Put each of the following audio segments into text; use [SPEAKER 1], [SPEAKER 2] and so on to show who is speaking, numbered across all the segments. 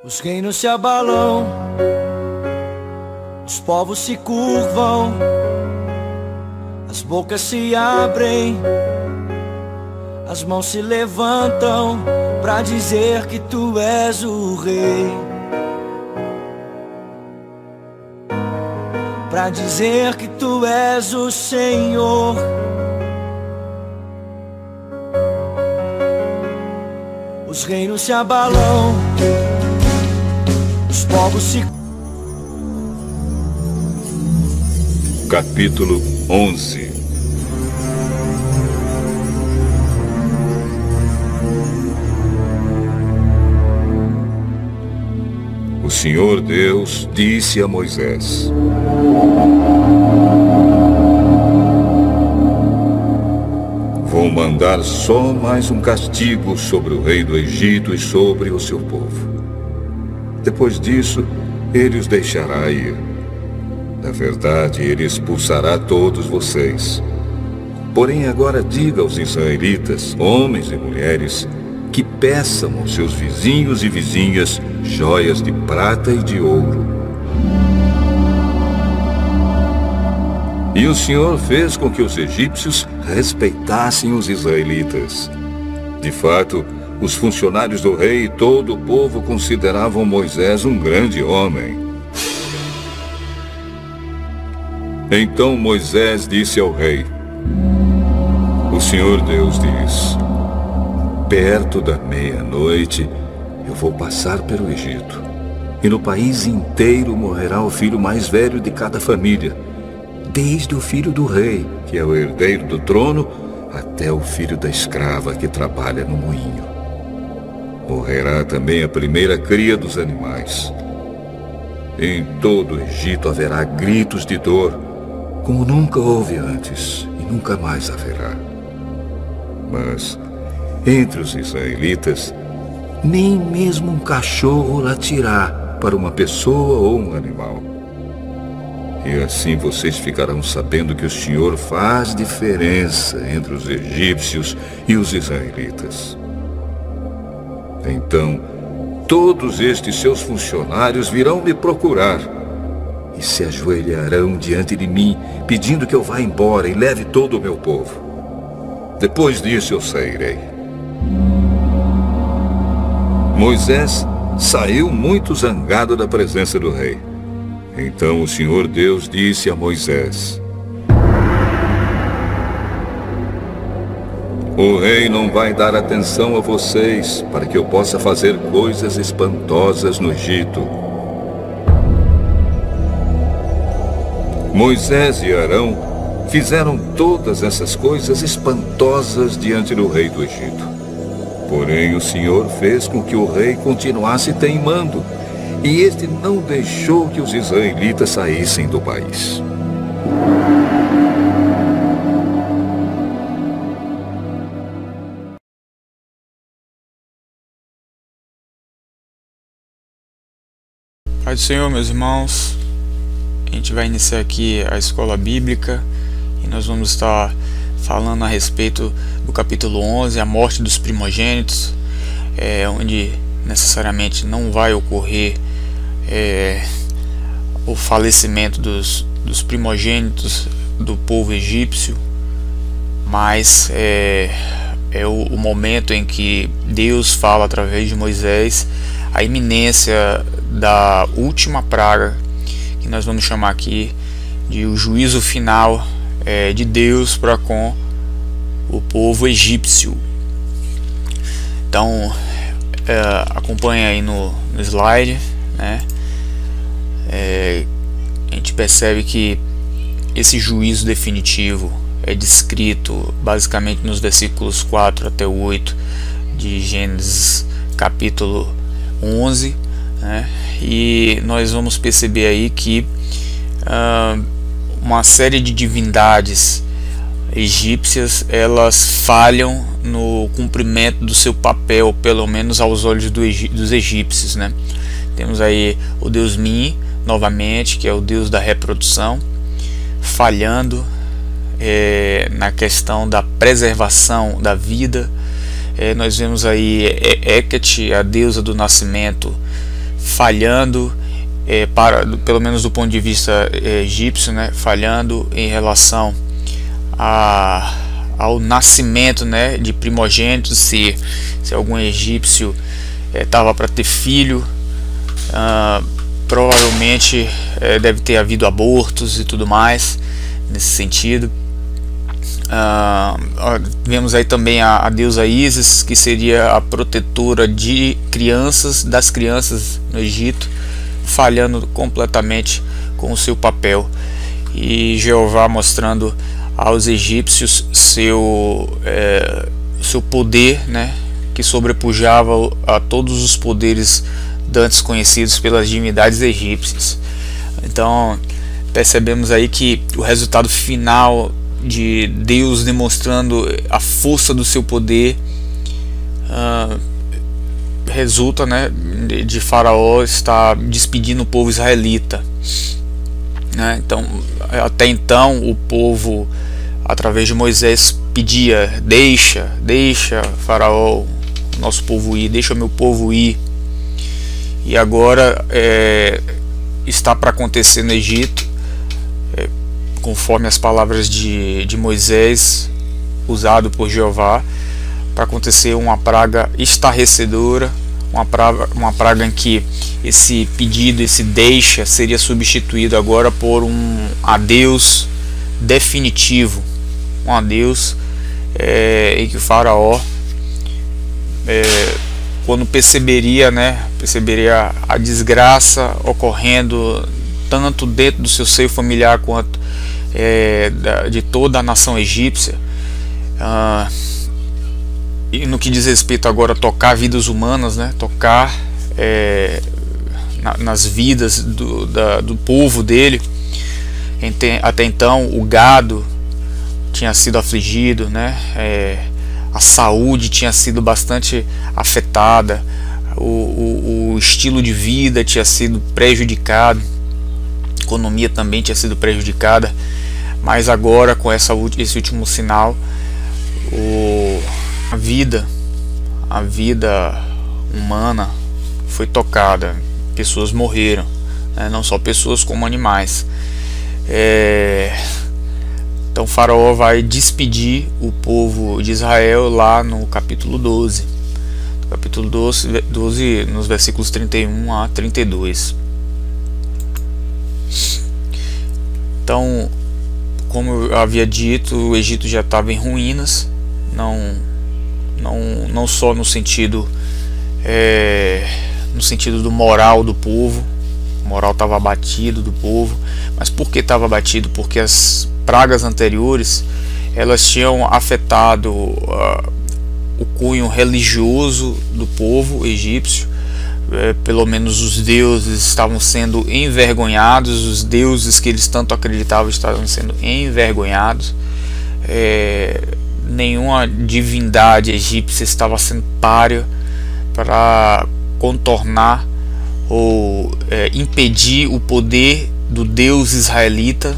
[SPEAKER 1] Os reinos se abalam, os povos se curvam, as bocas se abrem, as mãos se levantam pra dizer que tu és o rei, pra dizer que tu és o Senhor. Os reinos se abalam, os povos se...
[SPEAKER 2] Capítulo 11. O Senhor Deus disse a Moisés: Vou mandar só mais um castigo sobre o rei do Egito e sobre o seu povo. Depois disso, ele os deixará ir. Na verdade, ele expulsará todos vocês. Porém, agora diga aos israelitas, homens e mulheres, que peçam aos seus vizinhos e vizinhas joias de prata e de ouro. E o Senhor fez com que os egípcios respeitassem os israelitas. De fato, os funcionários do rei e todo o povo consideravam Moisés um grande homem. Então Moisés disse ao rei: O Senhor Deus diz: Perto da meia-noite eu vou passar pelo Egito, e no país inteiro morrerá o filho mais velho de cada família, desde o filho do rei, que é o herdeiro do trono, até o filho da escrava que trabalha no moinho. Morrerá também a primeira cria dos animais. Em todo o Egito haverá gritos de dor, como nunca houve antes e nunca mais haverá. Mas entre os israelitas, nem mesmo um cachorro latirá para uma pessoa ou um animal. E assim vocês ficarão sabendo que o Senhor faz diferença entre os egípcios e os israelitas. Então, todos estes seus funcionários virão me procurar e se ajoelharão diante de mim, pedindo que eu vá embora e leve todo o meu povo. Depois disso eu sairei. Moisés saiu muito zangado da presença do rei. Então o Senhor Deus disse a Moisés: O rei não vai dar atenção a vocês para que eu possa fazer coisas espantosas no Egito. Moisés e Arão fizeram todas essas coisas espantosas diante do rei do Egito. Porém, o Senhor fez com que o rei continuasse teimando, e este não deixou que os israelitas saíssem do país.
[SPEAKER 3] Pai do Senhor, meus irmãos, a gente vai iniciar aqui a escola bíblica e nós vamos estar falando a respeito do capítulo 11, a morte dos primogênitos, onde necessariamente não vai ocorrer o falecimento dos primogênitos do povo egípcio, mas é o momento em que Deus fala através de Moisés a iminência da última praga, que nós vamos chamar aqui de o juízo final de Deus para com o povo egípcio. Então acompanha aí no slide, né? A gente percebe que esse juízo definitivo é descrito basicamente nos versículos 4 até 8 de Gênesis capítulo 11, né? E nós vamos perceber aí que uma série de divindades egípcias, elas falham no cumprimento do seu papel, pelo menos aos olhos dos egípcios, né? Temos aí o deus Mi, novamente, que é o deus da reprodução, falhando na questão da preservação da vida. Nós vemos aí Hecate, a deusa do nascimento, falhando, pelo menos do ponto de vista egípcio, né, falhando em relação ao nascimento, né, de primogênitos, se algum egípcio estava para ter filho, provavelmente deve ter havido abortos e tudo mais nesse sentido. Vemos aí também a deusa Ísis, que seria a protetora das crianças no Egito, falhando completamente com o seu papel, e Jeová mostrando aos egípcios seu poder, né, que sobrepujava a todos os poderes dantes conhecidos pelas divindades egípcias. Então percebemos aí que o resultado final de Deus demonstrando a força do seu poder resulta, né, de Faraó estar despedindo o povo israelita, né? Então, até então o povo, através de Moisés, pedia: deixa Faraó, nosso povo ir, deixa meu povo ir. E agora está para acontecer no Egito, conforme as palavras de Moisés, usado por Jeová, para acontecer uma praga estarrecedora, uma praga em que esse pedido, esse deixa, seria substituído agora por um adeus definitivo, um adeus em que o Faraó, quando perceberia a desgraça ocorrendo tanto dentro do seu seio familiar quanto de toda a nação egípcia, e no que diz respeito agora a tocar vidas humanas, né, tocar nas vidas do povo dele. Até então o gado tinha sido afligido, né, a saúde tinha sido bastante afetada, o estilo de vida tinha sido prejudicado, a economia também tinha sido prejudicada, mas agora com esse último sinal, a vida humana foi tocada, pessoas morreram, né? Não só pessoas como animais. Então Faraó vai despedir o povo de Israel lá no capítulo 12. No capítulo 12, nos versículos 31 a 32. Então, como eu havia dito, o Egito já estava em ruínas, não só no sentido do moral do povo. O moral estava abatido do povo. Mas por que estava abatido? Porque as pragas anteriores, elas tinham afetado o cunho religioso do povo egípcio. Pelo menos os deuses estavam sendo envergonhados, os deuses que eles tanto acreditavam estavam sendo envergonhados. Nenhuma divindade egípcia estava sendo páreo para contornar ou impedir o poder do Deus israelita.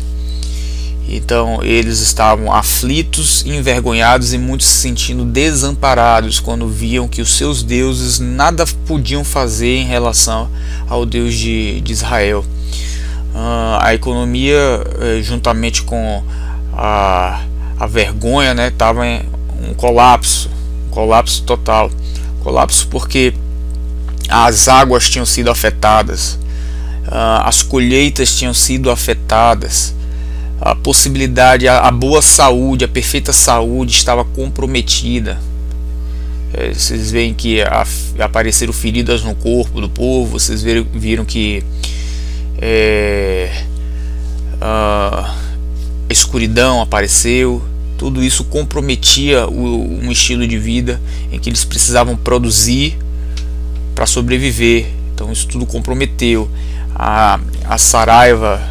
[SPEAKER 3] Então eles estavam aflitos, envergonhados e muitos se sentindo desamparados quando viam que os seus deuses nada podiam fazer em relação ao Deus de Israel. A economia, juntamente com a vergonha, né, estava em um colapso total. Colapso porque as águas tinham sido afetadas, as colheitas tinham sido afetadas, a possibilidade, a boa saúde, a perfeita saúde estava comprometida. Vocês veem que apareceram feridas no corpo do povo, vocês viram que a escuridão apareceu. Tudo isso comprometia um estilo de vida em que eles precisavam produzir para sobreviver. Então isso tudo comprometeu. A saraiva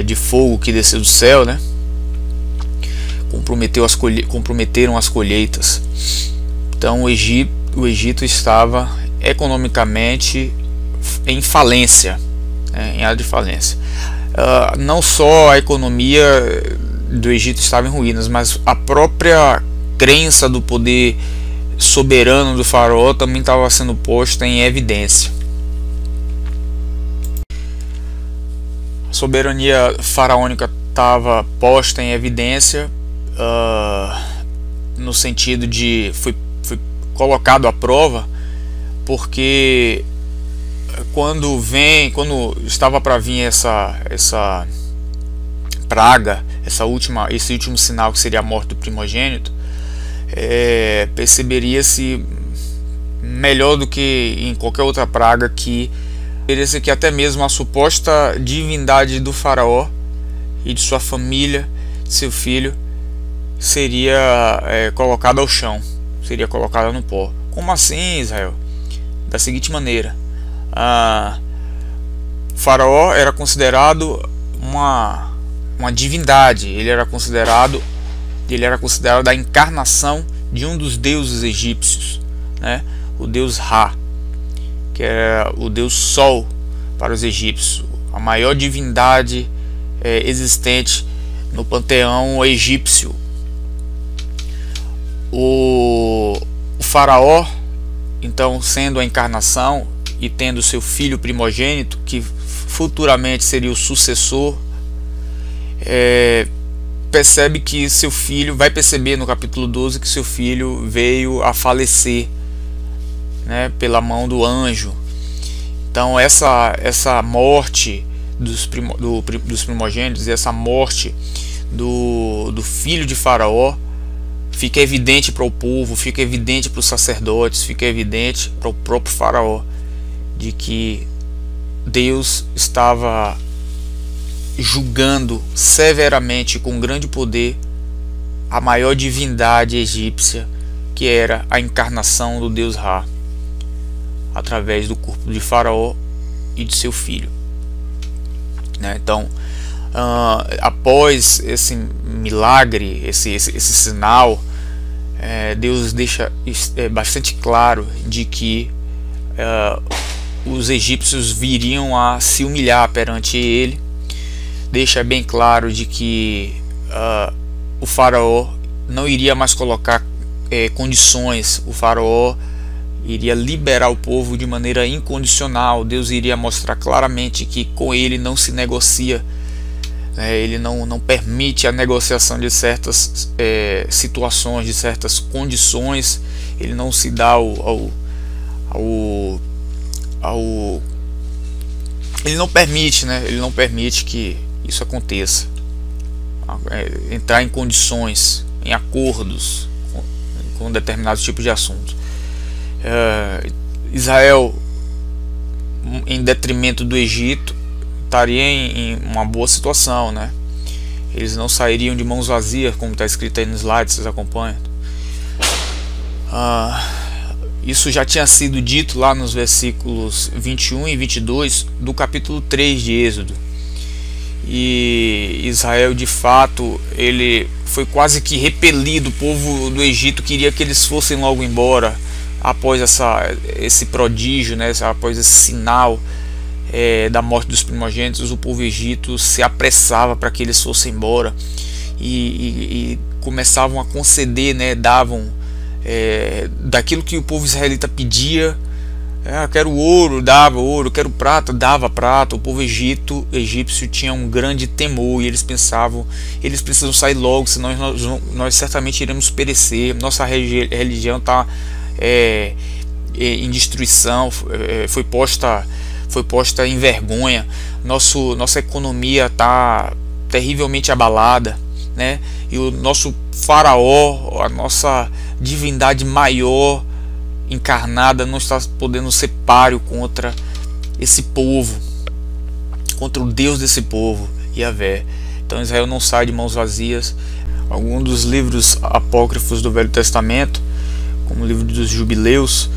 [SPEAKER 3] de fogo que desceu do céu, né, comprometeram as colheitas. Então o Egito estava economicamente em falência, em área de falência. Não só a economia do Egito estava em ruínas, mas a própria crença do poder soberano do faraó também estava sendo posta em evidência. soberania faraônica estava posta em evidência, no sentido de foi colocado à prova, porque quando estava para vir essa praga, esse último sinal, que seria a morte do primogênito, perceberia-se melhor do que em qualquer outra praga que até mesmo a suposta divindade do faraó e de sua família, seu filho, seria colocada ao chão, seria colocada no pó. Como assim, Israel? Da seguinte maneira: o faraó era considerado uma divindade, ele era considerado a encarnação de um dos deuses egípcios, né? O deus Ra, que é o deus Sol para os egípcios, a maior divindade existente no panteão egípcio. O faraó, então, sendo a encarnação e tendo seu filho primogênito, que futuramente seria o sucessor, percebe que seu filho, vai perceber no capítulo 12 que seu filho veio a falecer, né, pela mão do anjo. Então essa morte dos primogênitos e essa morte do filho de Faraó fica evidente para o povo, fica evidente para os sacerdotes, fica evidente para o próprio Faraó, de que Deus estava julgando severamente, com grande poder, a maior divindade egípcia, que era a encarnação do deus Ra, através do corpo de Faraó e de seu filho, né? Então, após esse milagre, esse sinal, Deus deixa bastante claro de que os egípcios viriam a se humilhar perante ele. Deixa bem claro de que o faraó não iria mais colocar condições. O faraó iria liberar o povo de maneira incondicional. Deus iria mostrar claramente que com ele não se negocia, ele não permite a negociação de certas situações, de certas condições. Ele não se dá ele não permite, né? Ele não permite que isso aconteça, entrar em condições, em acordos com determinados tipos de assuntos. Israel, em detrimento do Egito, estaria em uma boa situação, né? Eles não sairiam de mãos vazias, como está escrito aí no slide, vocês acompanham. Isso já tinha sido dito lá nos versículos 21 e 22 do capítulo 3 de Êxodo. E Israel, de fato, ele foi quase que repelido. O povo do Egito queria que eles fossem logo embora após esse prodígio, né? Após esse sinal da morte dos primogênitos. O povo egito se apressava para que eles fossem embora e começavam a conceder, né? Davam daquilo que o povo israelita pedia. Quero ouro, dava ouro, quero prata, dava prata. O povo egípcio tinha um grande temor e eles pensavam: eles precisam sair logo, senão nós certamente iremos perecer. Nossa religião está em destruição, foi posta em vergonha. Nossa economia está terrivelmente abalada, né? E o nosso faraó, a nossa divindade maior encarnada, não está podendo ser páreo contra esse povo, contra o Deus desse povo, Yahvé. Então Israel não sai de mãos vazias. Alguns dos livros apócrifos do Velho Testamento, como o livro dos Jubileus,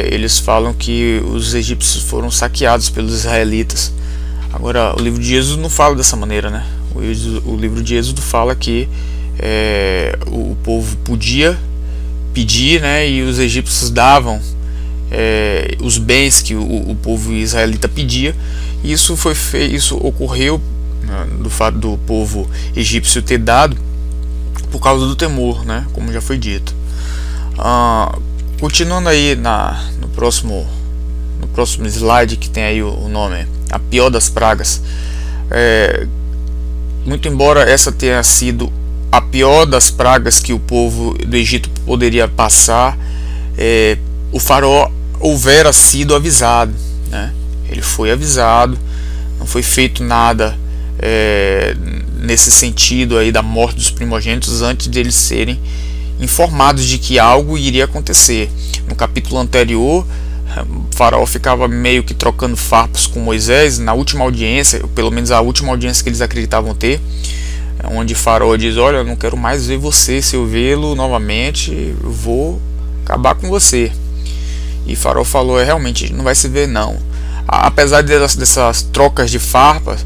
[SPEAKER 3] eles falam que os egípcios foram saqueados pelos israelitas. Agora, o livro de Êxodo não fala dessa maneira, né? O livro de Êxodo fala que o povo podia pedir, né, e os egípcios davam os bens que o povo israelita pedia. E isso ocorreu, né, do fato do povo egípcio ter dado por causa do temor, né, como já foi dito. Continuando aí no próximo slide, que tem aí o nome A Pior das Pragas. muito embora essa tenha sido a pior das pragas que o povo do Egito poderia passar, o faraó houvera sido avisado, né? Ele foi avisado, não foi feito nada nesse sentido aí da morte dos primogênitos antes de eles serem informados de que algo iria acontecer. No capítulo anterior, o faraó ficava meio que trocando farpas com Moisés na última audiência, pelo menos a última audiência que eles acreditavam ter, onde o faraó diz: olha, eu não quero mais ver você, se eu vê-lo novamente eu vou acabar com você. E o faraó falou: realmente não vai se ver não. Apesar dessas trocas de farpas,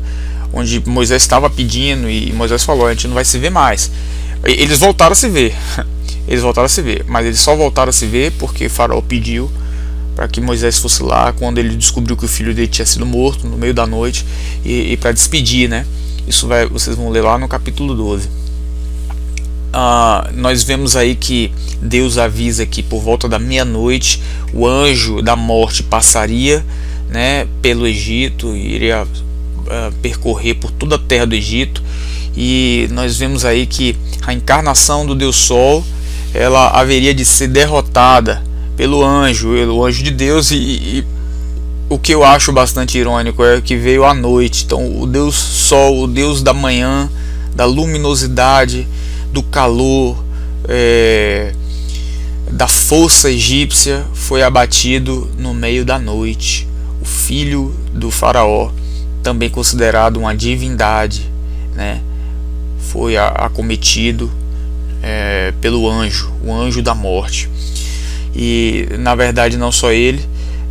[SPEAKER 3] onde Moisés estava pedindo e Moisés falou: a gente não vai se ver mais. Eles voltaram a se ver, mas eles só voltaram a se ver porque o faraó pediu para que Moisés fosse lá quando ele descobriu que o filho dele tinha sido morto no meio da noite, e para despedir, né? Isso vocês vão ler lá no capítulo 12. Nós vemos aí que Deus avisa que por volta da meia-noite o anjo da morte passaria, né, pelo Egito e iria percorrer por toda a terra do Egito. E nós vemos aí que a encarnação do Deus Sol, ela haveria de ser derrotada pelo anjo de Deus, e o que eu acho bastante irônico é que veio à noite. Então o Deus Sol, o Deus da manhã, da luminosidade, do calor, da força egípcia, foi abatido no meio da noite. O filho do faraó, também considerado uma divindade, né, foi acometido pelo anjo, o anjo da morte. E na verdade não só ele,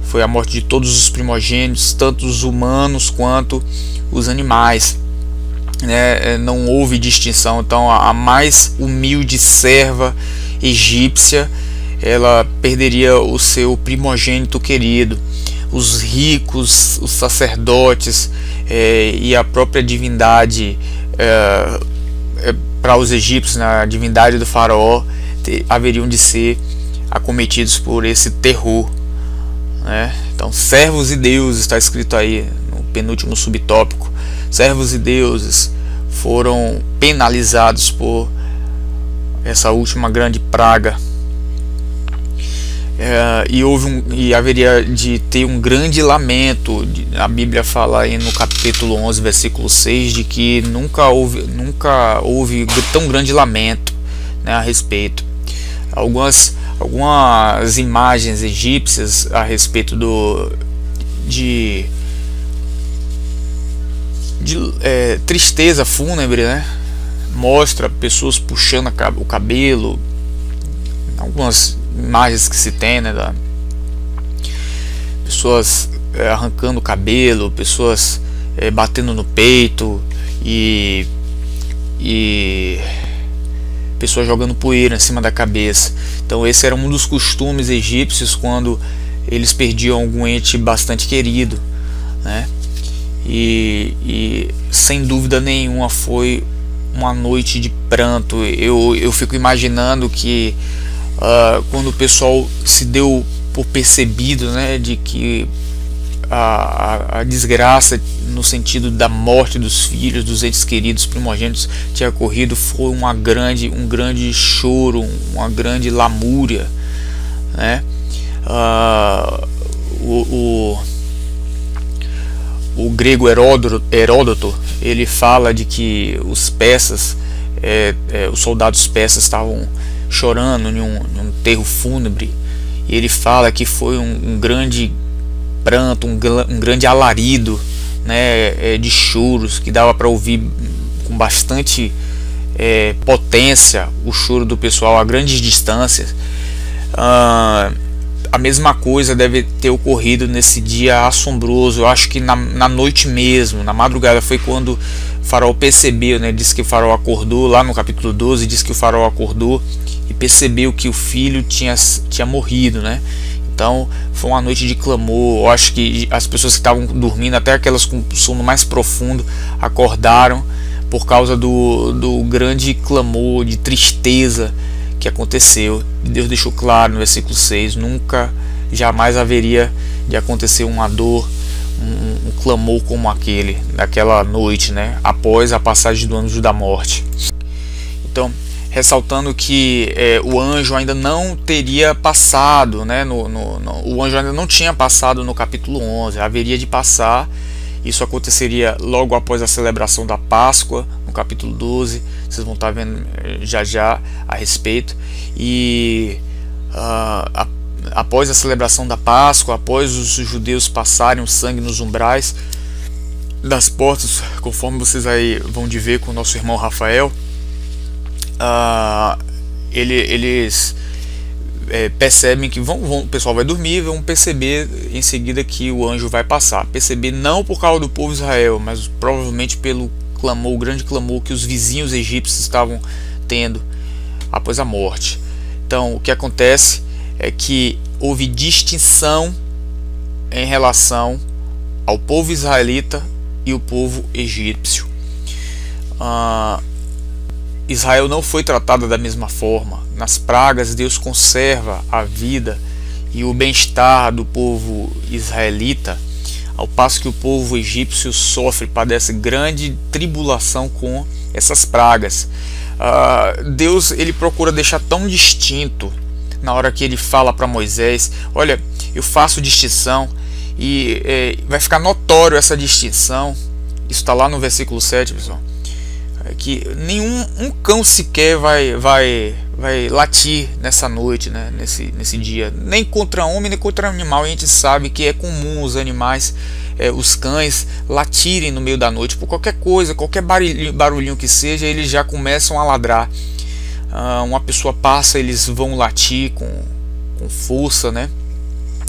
[SPEAKER 3] foi a morte de todos os primogênitos, tanto os humanos quanto os animais, né? Não houve distinção. Então a mais humilde serva egípcia, ela perderia o seu primogênito querido. Os ricos, os sacerdotes e a própria divindade, para os egípcios, né, a divindade do faraó, haveriam de ser acometidos por esse terror, né? Então, servos e deuses, está escrito aí no penúltimo subtópico, servos e deuses foram penalizados por essa última grande praga. E haveria de ter um grande lamento. A Bíblia fala aí no capítulo 11, versículo 6, de que nunca houve tão grande lamento, né, a respeito. Algumas imagens egípcias a respeito de tristeza fúnebre, né, mostra pessoas puxando o cabelo. Algumas imagens que se tem, né, pessoas arrancando o cabelo, pessoas batendo no peito e pessoas jogando poeira em cima da cabeça. Então esse era um dos costumes egípcios quando eles perdiam algum ente bastante querido, né? E sem dúvida nenhuma foi uma noite de pranto. Eu fico imaginando que quando o pessoal se deu por percebido, né, de que a desgraça no sentido da morte dos filhos, dos entes queridos primogênitos tinha ocorrido, foi um grande choro, uma grande lamúria, né? O grego Heródoto, ele fala de que os persas, os soldados persas estavam chorando em um enterro fúnebre, e ele fala que foi um grande pranto, um grande alarido, né, de choros, que dava para ouvir com bastante potência o choro do pessoal a grandes distâncias. A mesma coisa deve ter ocorrido nesse dia assombroso. Eu acho que na noite mesmo, na madrugada, foi quando o faraó percebeu, né, diz que o faraó acordou, lá no capítulo 12 diz que o faraó acordou e percebeu que o filho tinha morrido, né? Então foi uma noite de clamor. Eu acho que as pessoas que estavam dormindo, até aquelas com sono mais profundo, acordaram por causa do grande clamor de tristeza que aconteceu. Deus deixou claro no versículo 6, jamais haveria de acontecer uma dor um clamor como aquele, naquela noite, né, após a passagem do anjo da morte. Então, ressaltando que o anjo ainda não teria passado, né, o anjo ainda não tinha passado no capítulo 11, haveria de passar. Isso aconteceria logo após a celebração da Páscoa, no capítulo 12, vocês vão estar vendo já a respeito. E após a celebração da Páscoa, após os judeus passarem o sangue nos umbrais das portas, conforme vocês aí vão de ver com o nosso irmão Rafael, eles percebem que o pessoal vai dormir, vão perceber em seguida que o anjo vai passar. Perceber não por causa do povo de Israel, mas provavelmente pelo clamor, o grande clamor que os vizinhos egípcios estavam tendo após a morte. Então, o que acontece é que houve distinção em relação ao povo israelita e o povo egípcio. Israel não foi tratada da mesma forma. Nas pragas, Deus conserva a vida e o bem-estar do povo israelita, ao passo que o povo egípcio padece grande tribulação com essas pragas. Deus, ele procura deixar tão distinto na hora que ele fala para Moisés: olha, eu faço distinção, e vai ficar notório essa distinção. Isso está lá no versículo 7, pessoal, que nenhum cão sequer vai latir nessa noite, né, nesse dia, nem contra homem nem contra animal. A gente sabe que é comum os animais, os cães, latirem no meio da noite por qualquer coisa, qualquer barulhinho que seja, eles já começam a ladrar. Uma pessoa passa, eles vão latir com força, né?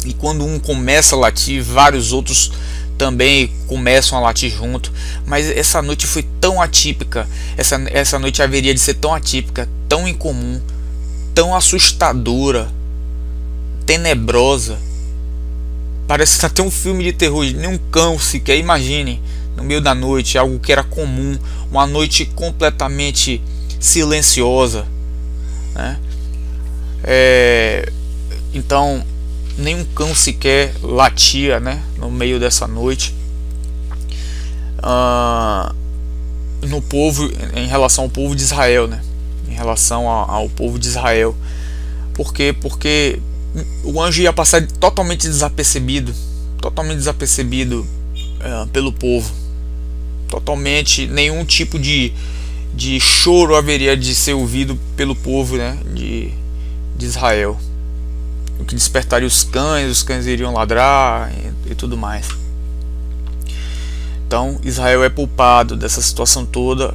[SPEAKER 3] E quando um começa a latir, vários outros também começam a latir junto. Mas essa noite foi tão atípica, essa noite haveria de ser tão atípica, tão incomum, tão assustadora, tenebrosa. Parece até um filme de terror. Nem um cão sequer, imagine, no meio da noite, algo que era comum, uma noite completamente silenciosa, né? Então, nenhum cão sequer latia, né, no meio dessa noite. No povo, em relação ao povo de Israel, né? Em relação ao povo de Israel. Por quê? Porque o anjo ia passar totalmente desapercebido pelo povo. Totalmente, nenhum tipo de choro haveria de ser ouvido pelo povo, né, de Israel. O que despertaria os cães iriam ladrar e tudo mais. Então Israel é poupado dessa situação toda.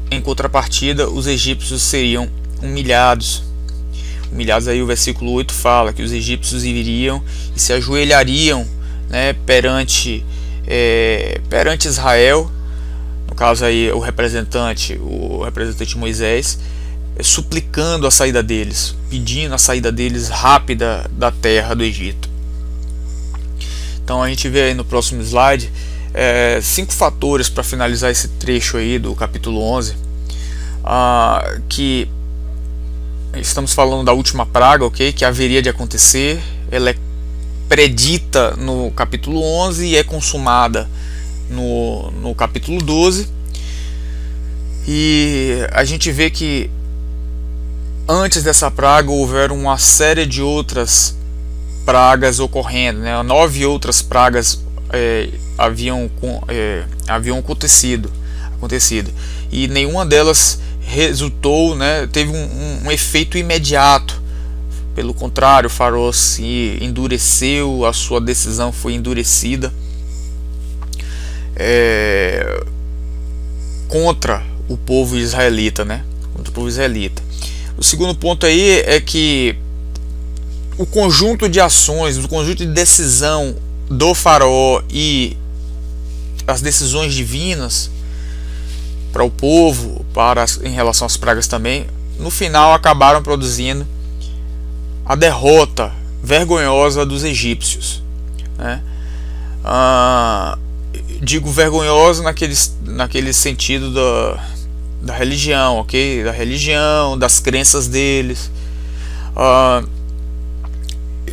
[SPEAKER 3] Em contrapartida, os egípcios seriam humilhados. Aí o versículo 8 fala que os egípcios iriam e se ajoelhariam, né, perante Israel. No caso aí o representante Moisés, suplicando a saída deles, pedindo a saída deles rápida da terra do Egito. Então a gente vê aí no próximo slide 5 fatores para finalizar esse trecho aí do capítulo 11, que estamos falando da última praga, ok, que haveria de acontecer. Ela é predita no capítulo 11 e é consumada no capítulo 12. E a gente vê que antes dessa praga houveram uma série de outras pragas ocorrendo, né? 9 outras pragas haviam acontecido, e nenhuma delas resultou, né, teve um efeito imediato. Pelo contrário, o faraó se endureceu, a sua decisão foi endurecida contra o povo israelita, né? Contra o povo israelita. O segundo ponto aí é que o conjunto de ações, o conjunto de decisão do faraó e as decisões divinas para o povo, em relação às pragas também, no final acabaram produzindo a derrota vergonhosa dos egípcios, né? Digo vergonhosa naquele sentido da religião, ok? Da religião, das crenças deles.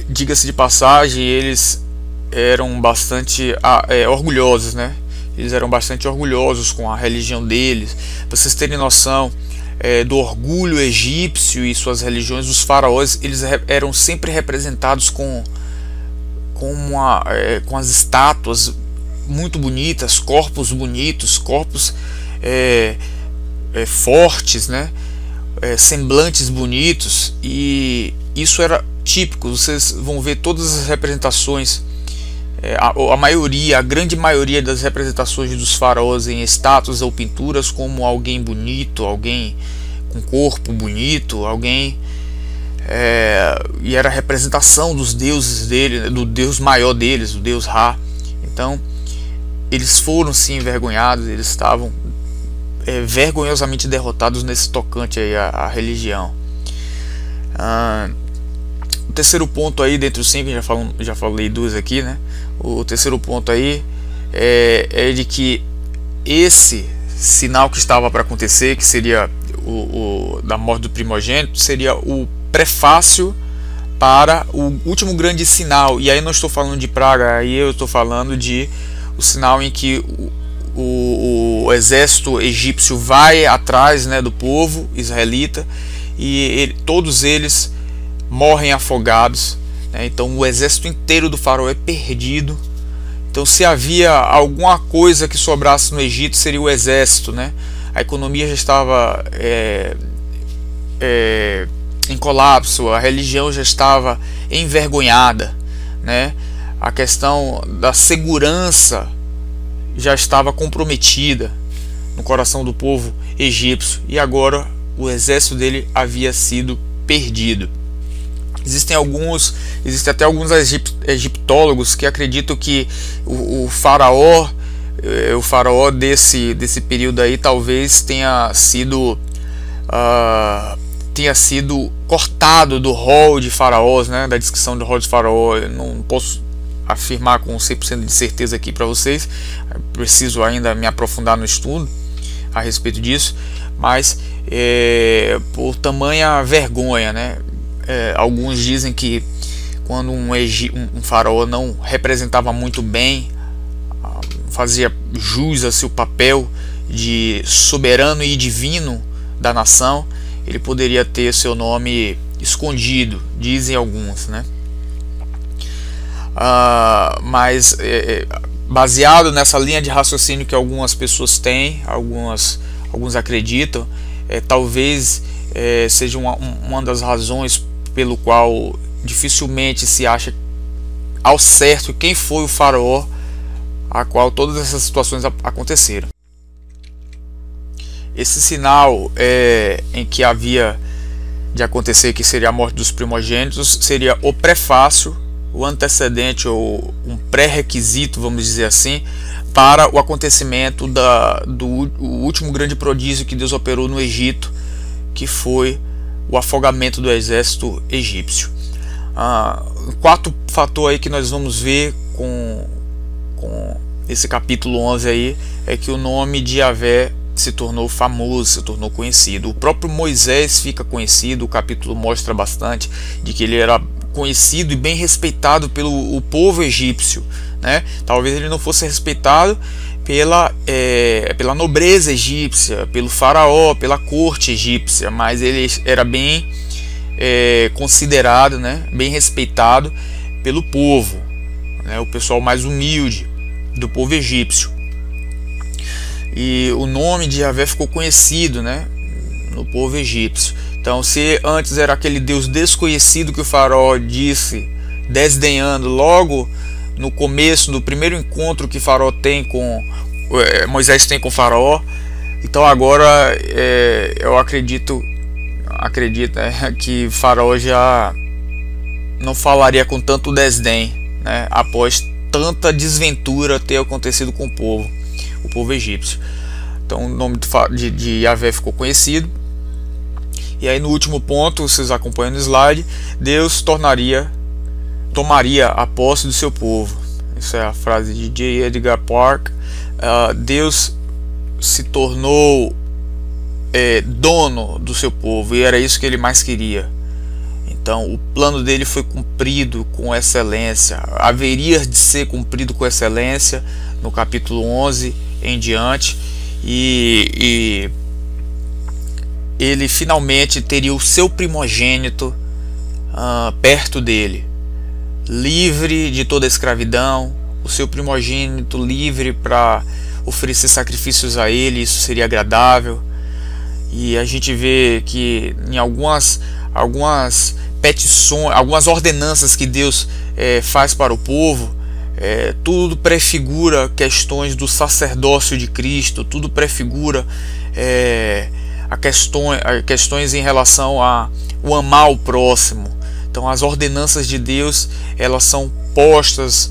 [SPEAKER 3] Diga-se de passagem, eles eram bastante orgulhosos, né? Eles eram bastante orgulhosos com a religião deles. Pra vocês terem noção do orgulho egípcio e suas religiões, os faraós, eles eram sempre representados com as estátuas muito bonitas, corpos bonitos, corpos fortes, né? Semblantes bonitos, e isso era típico. Vocês vão ver todas as representações, a grande maioria das representações dos faraós em estátuas ou pinturas, como alguém bonito, alguém com corpo bonito, alguém e era a representação dos deuses dele, do deus maior deles, o deus Ra. Então eles foram sim envergonhados, eles estavam vergonhosamente derrotados nesse tocante aí à religião. O terceiro ponto aí, dentre os 5, já falei 2 aqui, né? O terceiro ponto aí é de que esse sinal que estava para acontecer, que seria o da morte do primogênito, seria o prefácio para o último grande sinal. E aí não estou falando de praga, aí eu estou falando de o sinal em que o exército egípcio vai atrás, né, do povo israelita, e todos eles morrem afogados, né? Então o exército inteiro do faraó é perdido. Então, se havia alguma coisa que sobrasse no Egito, seria o exército, né? A economia já estava em colapso, a religião já estava envergonhada, né? A questão da segurança já estava comprometida no coração do povo egípcio, e agora o exército dele havia sido perdido. Existem até alguns egiptólogos que acreditam que o faraó desse período aí talvez tenha sido cortado do rol de faraós, né, da descrição do rol de faraó. Eu não posso afirmar com 100% de certeza aqui para vocês, preciso ainda me aprofundar no estudo a respeito disso, mas por tamanha vergonha, né? Alguns dizem que quando um faraó não representava muito bem, fazia jus a seu papel de soberano e divino da nação, ele poderia ter seu nome escondido, dizem alguns, né? Mas baseado nessa linha de raciocínio que algumas pessoas têm, alguns acreditam, talvez seja uma das razões pelo qual dificilmente se acha ao certo quem foi o faraó a qual todas essas situações aconteceram. Esse sinal em que havia de acontecer, que seria a morte dos primogênitos, seria o prefácio, o antecedente ou um pré-requisito, vamos dizer assim, para o acontecimento do último grande prodígio que Deus operou no Egito, que foi o afogamento do exército egípcio. Quarto fator aí que nós vamos ver com esse capítulo 11 aí é que o nome de Yahvé se tornou famoso, se tornou conhecido. O próprio Moisés fica conhecido, o capítulo mostra bastante de que ele era conhecido e bem respeitado pelo povo egípcio, né? Talvez ele não fosse respeitado pela nobreza egípcia, pelo faraó, pela corte egípcia, mas ele era bem considerado, né? Bem respeitado pelo povo, né? O pessoal mais humilde do povo egípcio. E o nome de Yahvé ficou conhecido, né, no povo egípcio. Então, se antes era aquele Deus desconhecido que o faraó disse, desdenhando logo no começo do primeiro encontro que faraó tem Moisés tem com o faraó, então agora eu acredito que faraó já não falaria com tanto desdém, né, após tanta desventura ter acontecido com o povo egípcio. Então o nome de Yahvé ficou conhecido. E aí no último ponto, vocês acompanham no slide, Deus tomaria a posse do seu povo. Essa é a frase de J. Edgar Park. Deus se tornou dono do seu povo, e era isso que ele mais queria. Então o plano dele foi cumprido com excelência, haveria de ser cumprido com excelência no capítulo 11 em diante, e ele finalmente teria o seu primogênito perto dele, livre de toda a escravidão, o seu primogênito livre para oferecer sacrifícios a ele. Isso seria agradável. E a gente vê que em algumas petições, algumas ordenanças que Deus faz para o povo, tudo prefigura questões do sacerdócio de Cristo, tudo prefigura questões em relação a o amar o próximo. Então as ordenanças de Deus, elas são postas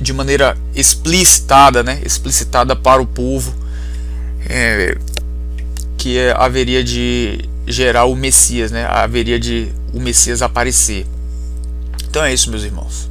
[SPEAKER 3] de maneira explicitada, explicitada para o povo, que haveria de gerar o Messias, haveria de o Messias aparecer. Então é isso, meus irmãos.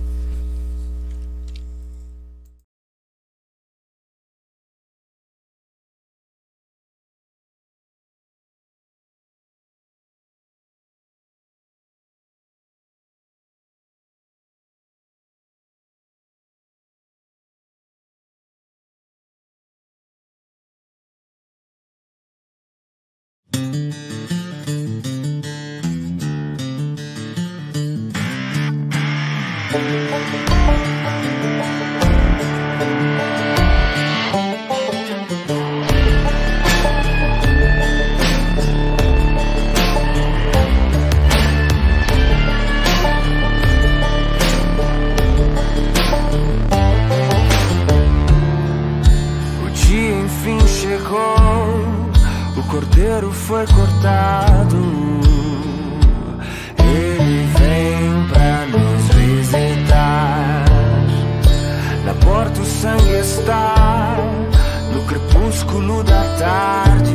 [SPEAKER 1] O cordeiro foi cortado, ele vem pra nos visitar. Na porta o sangue está, no crepúsculo da tarde.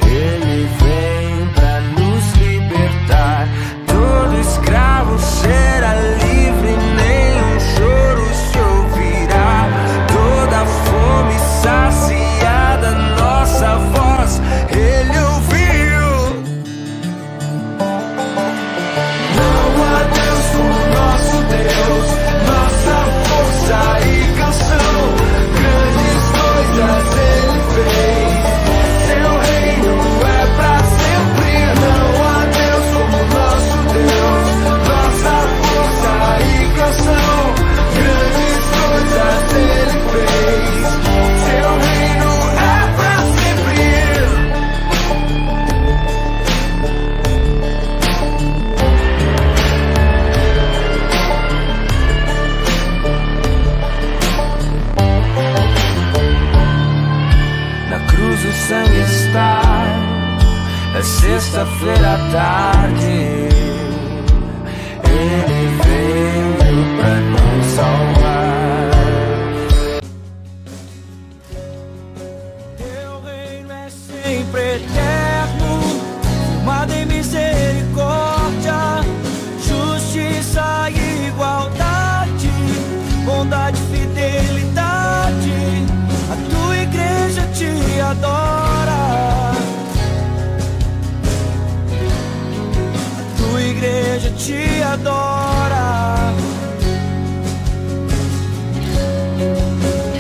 [SPEAKER 1] Ele vem pra nos libertar. Todo escravo será livre, nenhum choro se ouvirá. Toda fome saciada, nossa voz ele ouviu. Não há Deus como nosso Deus, nossa força e canção. Grandes coisas ele fez, seu reino é pra sempre. Não há Deus como nosso Deus, nossa força e canção. Grandes coisas ele fez, seu reino é pra sempre. Na cruz o sangue está, é sexta-feira à tarde. Ele veio pra nos salvar. Teu reino é sempre eterno, firmado em misericórdia, justiça e igualdade, bondade e fidelidade. A tua igreja te adora, a tua igreja te adora.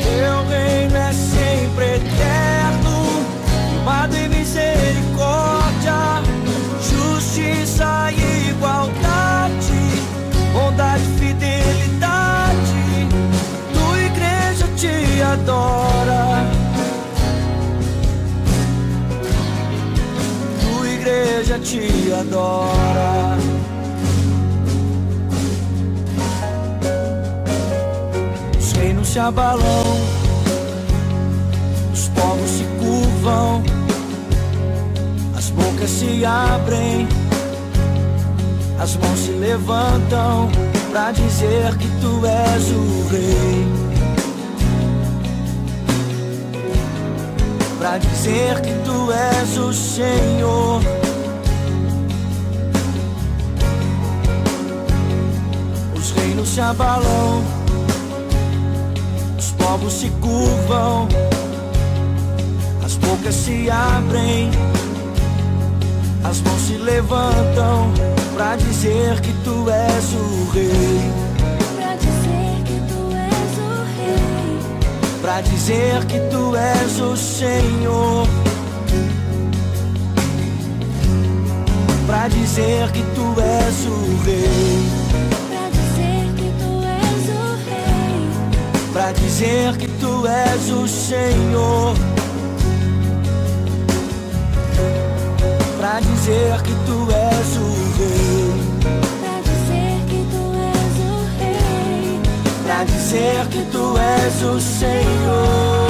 [SPEAKER 1] Teu reino é sempre eterno, firmado em misericórdia, justiça e igualdade, bondade e fidelidade. Tua igreja te adora, tua igreja te adora. Os reinos se abalam, os povos se curvam, as bocas se abrem, as mãos se levantam pra dizer que tu és o rei, pra dizer que tu és o Senhor. Os reinos se abalam, os povos se curvam, as bocas se abrem, as mãos se levantam pra dizer que tu és o rei.
[SPEAKER 4] Pra dizer que tu és o rei.
[SPEAKER 1] Pra dizer que tu és o Senhor. Pra dizer que tu és o rei.
[SPEAKER 4] Pra dizer que tu és o rei.
[SPEAKER 1] Pra dizer que tu és o Senhor. Pra dizer que tu és o rei.
[SPEAKER 4] Pra dizer que tu és o rei.
[SPEAKER 1] Pra dizer que tu és o Senhor.